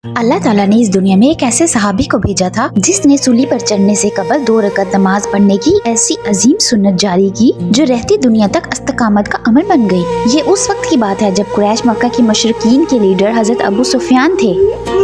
अल्लाह ताला ने इस दुनिया में एक ऐसे सहाबी को भेजा था जिसने सूली पर चढ़ने से कबल 2 रकअत नमाज पढ़ने की ऐसी अजीम सुन्नत जारी की जो रहती दुनिया तक इस्तिकामत का अमल बन गई। ये उस वक्त की बात है जब कुरैश मक्का की मुशरिकीन के लीडर हजरत अबू सुफियान थे।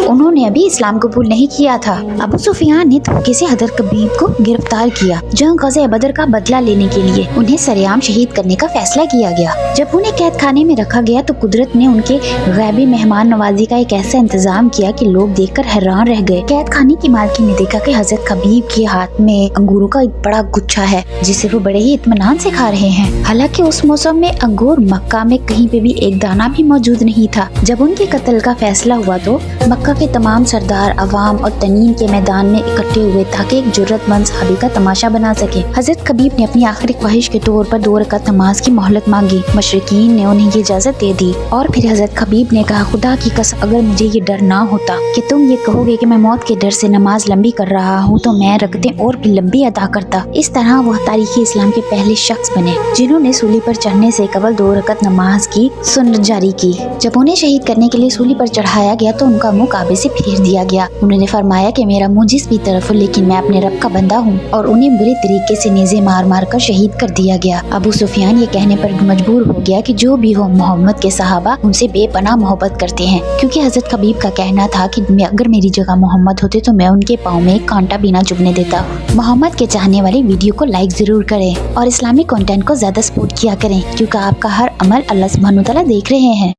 उन्होंने अभी इस्लाम कबूल नहीं किया था। अबू सुफियान ने धोखे से हजरत कबीब को गिरफ्तार किया। जंग ग़ज़वा बदर का बदला लेने के लिए उन्हें सरेआम शहीद करने का फैसला किया गया। जब उन्हें कैद खाने में रखा गया तो कुदरत ने उनके गैबी मेहमान नवाजी का एक ऐसा इंतजाम किया कि लोग देखकर हैरान रह गए। कैद खाने की मालकिन ने देखा कि हजरत कबीब के हाथ में अंगूरों का एक बड़ा गुच्छा है जिसे वो बड़े ही इत्मीनान से खा रहे हैं। हालांकि उस मौसम में अंगूर मक्का में कहीं पे भी एक दाना भी मौजूद नहीं था। जब उनके कत्ल का फैसला हुआ तो मक्का के तमाम सरदार अवाम और तनीम के मैदान में इकट्ठे हुए ताकि एक जुर्रतमंद सहाबी का तमाशा बना सके। हजरत कबीब ने अपनी आखिरी ख्वाहिश के तौर पर 2 रकअत नमाज की मोहलत मांगी। मुशरिकीन ने उन्हें ये इजाजत दे दी और फिर हजरत कबीब ने कहा, खुदा की कसम अगर मुझे ये डर ना होता कि तुम ये कहोगे कि मैं मौत के डर से नमाज लंबी कर रहा हूँ तो मैं रकतें और भी लंबी अदा करता। इस तरह वो तारीख़ इस्लाम के पहले शख्स बने जिन्होंने सूली पर चढ़ने से कबल 2 रकअत नमाज की सुन्नत जारी की। जब उन्हें शहीद करने के लिए सूली पर चढ़ाया गया तो उनका मुंह काबे से फेर दिया गया। उन्होंने फरमाया कि मेरा मुंह जिस भी तरफ हो लेकिन मैं अपने रब का बंदा हूँ, और उन्हें बुरे तरीके से नेज़े मार मार कर शहीद कर दिया गया। अबू सुफियान ये कहने पर मजबूर हो गया कि जो भी हो मोहम्मद के सहाबा उनसे बेपनाह मोहब्बत करते हैं, क्योंकि हजरत कबीब का कहना था कि अगर मेरी जगह मोहम्मद होते तो मैं उनके पाँव में एक कांटा भी ना चुभने देता। मोहम्मद के चाहने वाले वीडियो को लाइक जरूर करें और इस्लामिक कंटेंट को ज्यादा सपोर्ट किया करें, क्योंकि आपका हर अमल अल्लाह सुब्हानहू तआला देख रहे हैं।